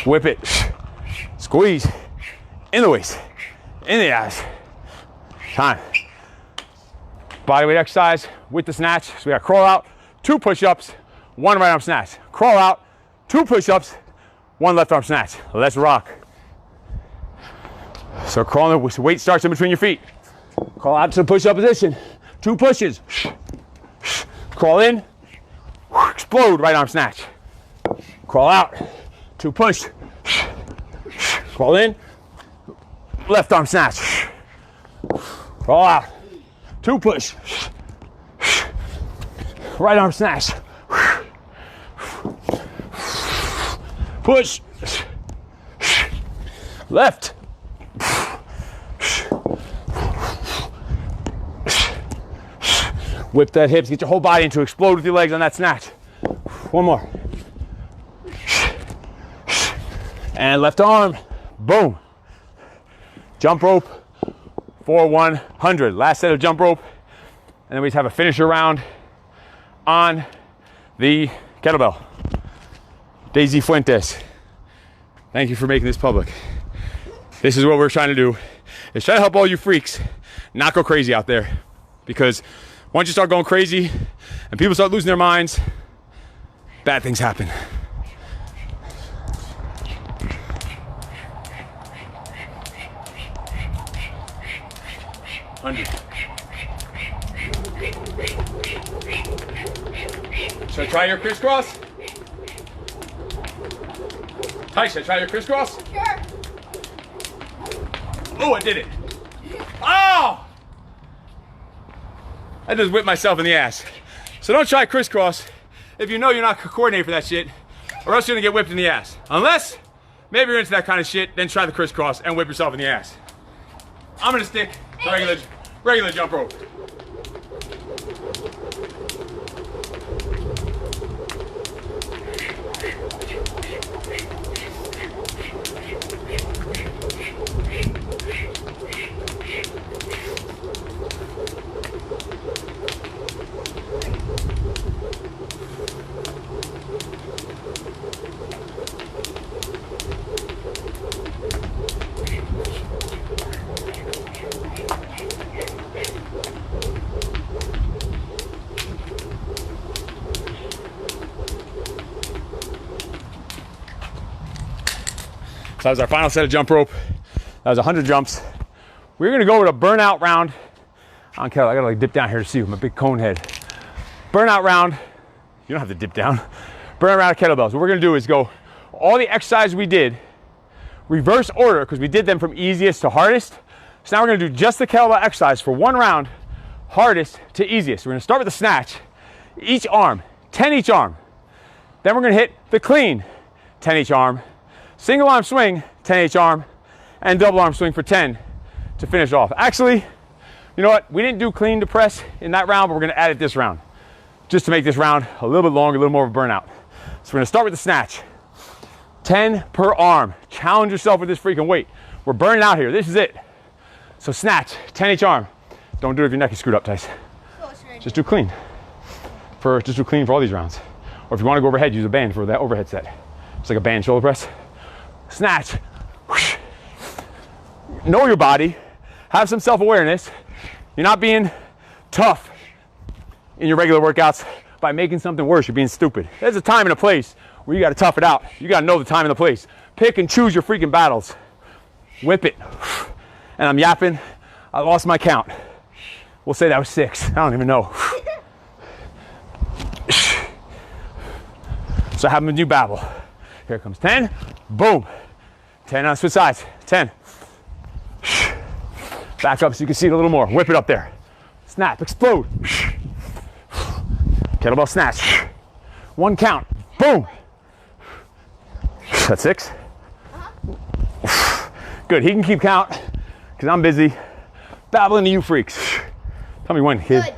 Whip it, squeeze, in the waist, in the abs. Time. Bodyweight exercise with the snatch. So we got crawl out, 2 push-ups, 1 right arm snatch. Crawl out, 2 push-ups, 1 left arm snatch. Let's rock. So crawling, weight starts in between your feet. Crawl out to the push-up position. 2 pushes. Crawl in, explode, right arm snatch. Crawl out, 2 push. Crawl in, left arm snatch. Crawl out, 2 push. Right arm snatch. Push. Left. Whip that hips, get your whole body into explode with your legs on that snatch. 1 more. And left arm, boom. Jump rope, 4-100. Last set of jump rope. And then we just have a finisher round on the kettlebell. Daisy Fuentes, thank you for making this public. This is what we're trying to do, is try to help all you freaks not go crazy out there. Because once you start going crazy and people start losing their minds, bad things happen. Should I try your crisscross? Hi, should I try your crisscross? Sure. Oh, I did it. Oh! I just whipped myself in the ass. So don't try crisscross if you know you're not coordinated for that shit, or else you're gonna get whipped in the ass. Unless maybe you're into that kind of shit, then try the crisscross and whip yourself in the ass. I'm gonna stick to regular jump rope. So that was our final set of jump rope. That was 100 jumps. We're gonna go with a burnout round on kettlebell. I gotta like dip down here to see with my big cone head. Burnout round, you don't have to dip down. Burnout round of kettlebells. What we're gonna do is go all the exercises we did, reverse order, because we did them from easiest to hardest. So now we're gonna do just the kettlebell exercise for 1 round, hardest to easiest. We're gonna start with the snatch, each arm, 10 each arm. Then we're gonna hit the clean, 10 each arm. Single arm swing, 10 each arm, and double arm swing for 10 to finish off. Actually, you know what? We didn't do clean to press in that round, but we're gonna add it this round, just to make this round a little bit longer, a little more of a burnout. So we're gonna start with the snatch. 10 per arm. Challenge yourself with this freaking weight. We're burning out here, this is it. So snatch, 10 each arm. Don't do it if your neck is screwed up, Tice. Just do clean. Just do clean for all these rounds. Or if you wanna go overhead, use a band for that overhead set. It's like a band shoulder press. Snatch. Whoosh. Know your body. Have some self-awareness. You're not being tough in your regular workouts by making something worse. You're being stupid. There's a time and a place where you got to tough it out. You got to know the time and the place. Pick and choose your freaking battles. Whip it. And I'm yapping. I lost my count. We'll say that was 6. I don't even know. So I have a new babble. Here comes 10. Boom. 10 on switch sides. 10. Back up so you can see it a little more. Whip it up there. Snap. Explode. Kettlebell snatch. 1 count. Boom. That's 6. Good. He can keep count because I'm busy babbling to you freaks. Tell me when, kid. Good.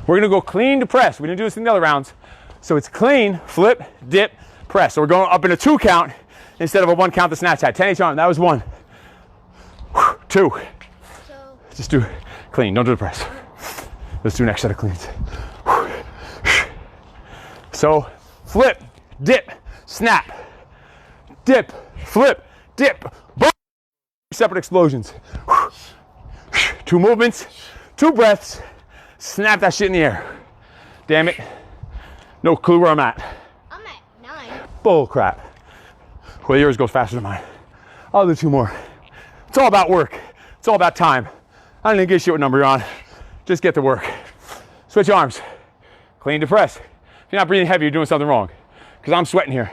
We're going to go clean to press. We didn't do this in the other rounds. So it's clean, flip, dip, press. So we're going up in a 2 count instead of a 1 count the snatch had. 10 each arm. That was 1. 2. So, Just do clean. Don't do the press. Let's do next set of cleans. So flip, dip, snap, dip, flip, dip, boom. Separate explosions. 2 movements, 2 breaths. Snap that shit in the air. Damn it. No clue where I'm at. I'm at 9. Bull crap. Well, yours goes faster than mine. I'll do 2 more. It's all about work. It's all about time. I don't even give a shit what number you're on. Just get to work. Switch arms. Clean to press. If you're not breathing heavy, you're doing something wrong. Because I'm sweating here.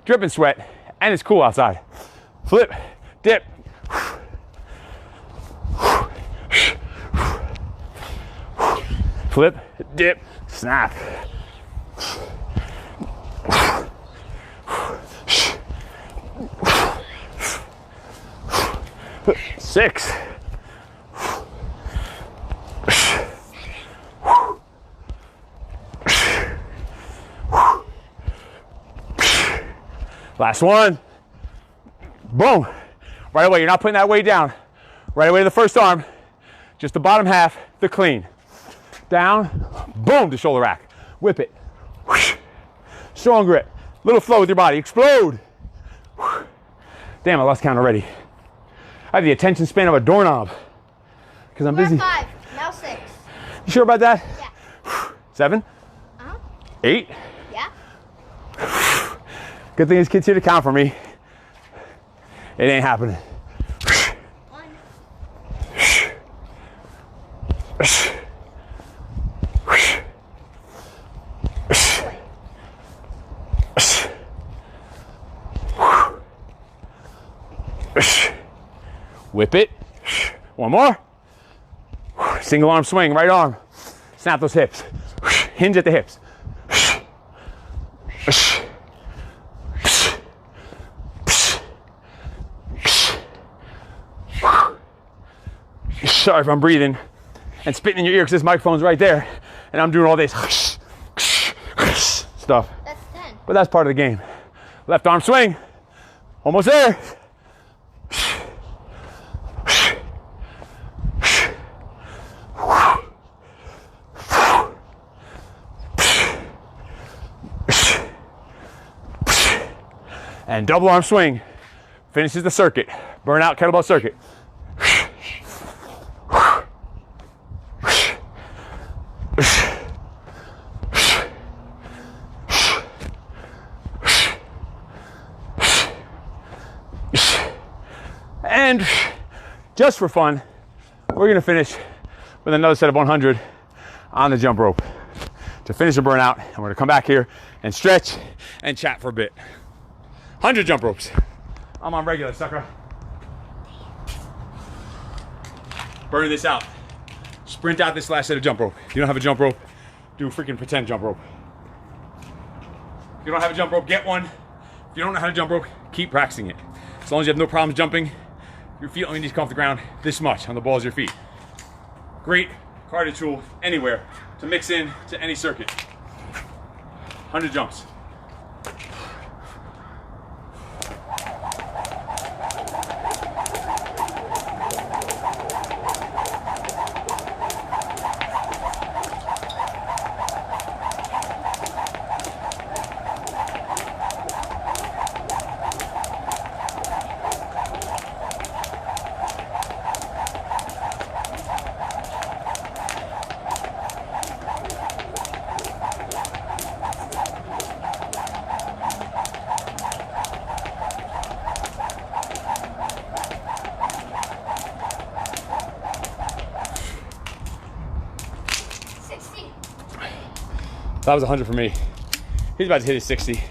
Dripping sweat. And it's cool outside. Flip. Dip. Flip. Dip. Snap. 6. Last one. Boom. Right away, you're not putting that weight down. Right away to the first arm. Just the bottom half, the clean. Down, boom, to shoulder rack. Whip it. Strong grip. Little flow with your body. Explode. Damn, I lost count already. I have the attention span of a doorknob because I'm busy. 5, now 6. You sure about that? Yeah. 7? 8? Yeah. Good thing this kid's here to count for me. It ain't happening. 1. Whip it. 1 more. Single arm swing, right arm. Snap those hips. Hinge at the hips. Sorry if I'm breathing and spitting in your ear because this microphone's right there and I'm doing all this stuff. That's 10. But that's part of the game. Left arm swing. Almost there. And double arm swing finishes the circuit. Burnout kettlebell circuit. And just for fun, we're gonna finish with another set of 100 on the jump rope to finish the burnout. And we're gonna come back here and stretch and chat for a bit. 100 jump ropes. I'm on regular, sucker. Burn this out. Sprint out this last set of jump rope. If you don't have a jump rope, do a freaking pretend jump rope. If you don't have a jump rope, get one. If you don't know how to jump rope, keep practicing it. As long as you have no problems jumping, your feet only need to come off the ground this much on the balls of your feet. Great cardio tool anywhere to mix in to any circuit. 100 jumps. that was 100 for me. He's about to hit his 60,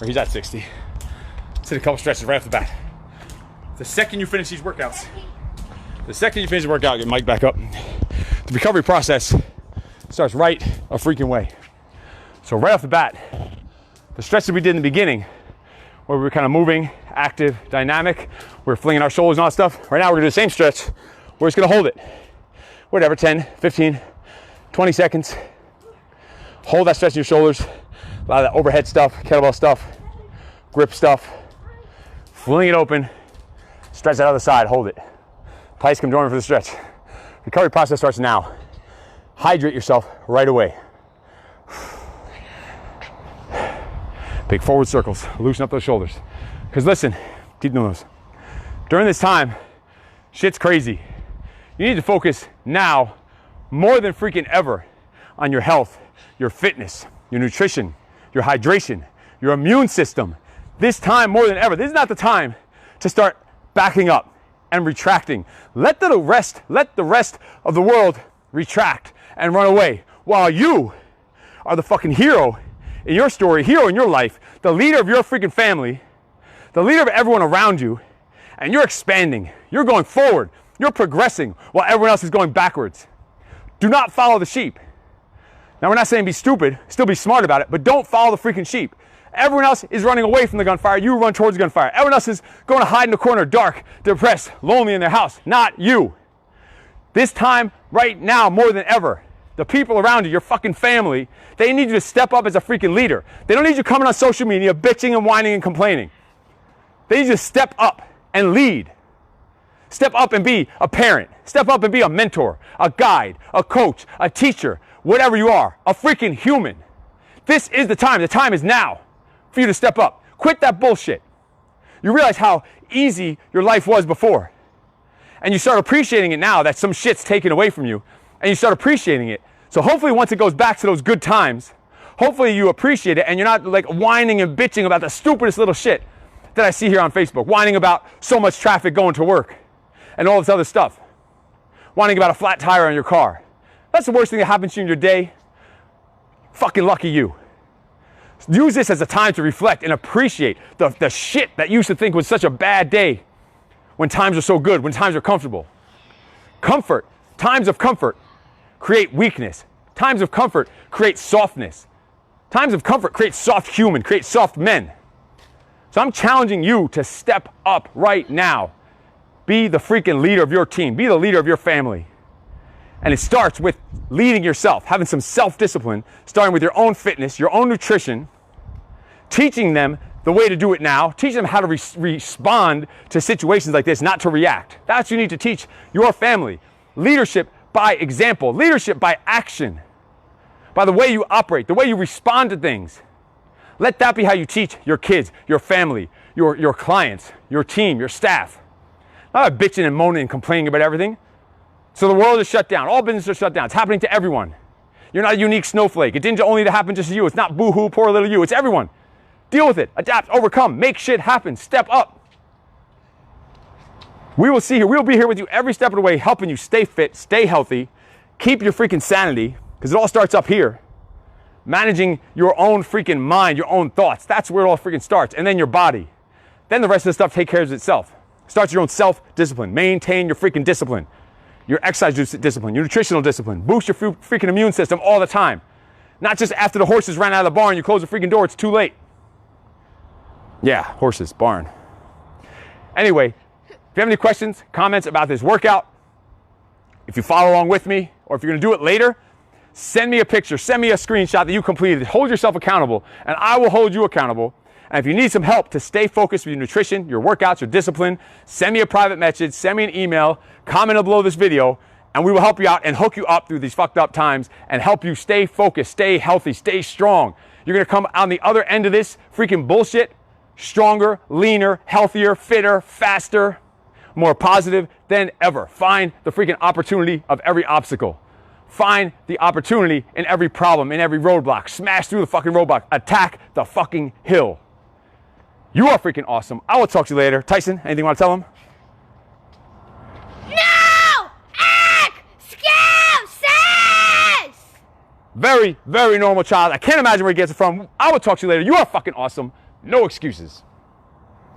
or he's at 60. Let's hit a couple stretches right off the bat. The second you finish these workouts, get Mike back up. The recovery process starts right a freaking way. So right off the bat, the stretch that we did in the beginning, where we were kind of moving, active, dynamic, we're flinging our shoulders and all that stuff. Right now we're gonna do the same stretch. We're just gonna hold it. Whatever, 10, 15, 20 seconds. Hold that stretch in your shoulders. A lot of that overhead stuff, kettlebell stuff, grip stuff. Fling it open, stretch that other side, hold it. Pice, come join me for the stretch. Recovery process starts now. Hydrate yourself right away. Big forward circles, loosen up those shoulders. Because listen, keep doing those. During this time, shit's crazy. You need to focus now more than freaking ever on your health, your fitness, your nutrition, your hydration, your immune system. This time more than ever, this is not the time to start backing up and retracting. Let the rest of the world retract and run away while you are the fucking hero in your story, hero in your life, the leader of your freaking family, the leader of everyone around you, and you're expanding, you're going forward, you're progressing while everyone else is going backwards. Do not follow the sheep. Now, we're not saying be stupid, still be smart about it, but don't follow the freaking sheep. Everyone else is running away from the gunfire, you run towards the gunfire. Everyone else is going to hide in the corner, dark, depressed, lonely in their house, not you. This time, right now, more than ever, the people around you, your fucking family, they need you to step up as a freaking leader. They don't need you coming on social media, bitching and whining and complaining. They need you to step up and lead. Step up and be a parent. Step up and be a mentor, a guide, a coach, a teacher, whatever you are, a freaking human. This is the time. The time is now for you to step up. Quit that bullshit. You realize how easy your life was before. And you start appreciating it now that some shit's taken away from you. And you start appreciating it. So hopefully once it goes back to those good times, hopefully you appreciate it and you're not like whining and bitching about the stupidest little shit that I see here on Facebook. Whining about so much traffic going to work and all this other stuff. Whining about a flat tire on your car. That's the worst thing that happens to you in your day. Fucking lucky you. Use this as a time to reflect and appreciate the shit that you used to think was such a bad day when times are so good, when times are comfortable. Comfort, times of comfort create weakness. Times of comfort create softness. Times of comfort create soft human, create soft men. So I'm challenging you to step up right now. Be the freaking leader of your team. Be the leader of your family. And it starts with leading yourself, having some self-discipline, starting with your own fitness, your own nutrition, teaching them the way to do it now, teaching them how to respond to situations like this, not to react. That's what you need to teach your family. Leadership by example, leadership by action, by the way you operate, the way you respond to things. Let that be how you teach your kids, your family, your clients, your team, your staff. Not by bitching and moaning and complaining about everything. So the world is shut down. All businesses are shut down. It's happening to everyone. You're not a unique snowflake. It didn't only happen just to you. It's not boo-hoo, poor little you. It's everyone. Deal with it. Adapt, overcome, make shit happen. Step up. We will see here. We will be here with you every step of the way, helping you stay fit, stay healthy, keep your freaking sanity, because it all starts up here. Managing your own freaking mind, your own thoughts. That's where it all freaking starts. And then your body. Then the rest of the stuff takes care of itself. Starts your own self-discipline. Maintain your freaking discipline. Your exercise discipline, your nutritional discipline. Boost your freaking immune system all the time. Not just after the horses ran out of the barn, you close the freaking door, it's too late. Yeah, horses, barn. Anyway, if you have any questions, comments about this workout, if you follow along with me, or if you're gonna do it later, send me a picture, send me a screenshot that you completed. Hold yourself accountable, and I will hold you accountable. And if you need some help to stay focused with your nutrition, your workouts, your discipline, send me a private message, send me an email, comment below this video, and we will help you out and hook you up through these fucked up times and help you stay focused, stay healthy, stay strong. You're gonna come on the other end of this freaking bullshit stronger, leaner, healthier, fitter, faster, more positive than ever. Find the freaking opportunity of every obstacle. Find the opportunity in every problem, in every roadblock. Smash through the fucking roadblock. Attack the fucking hill. You are freaking awesome. I will talk to you later. Tyson, anything you want to tell him? No! Excuses! Very, very normal child. I can't imagine where he gets it from. I will talk to you later. You are fucking awesome. No excuses.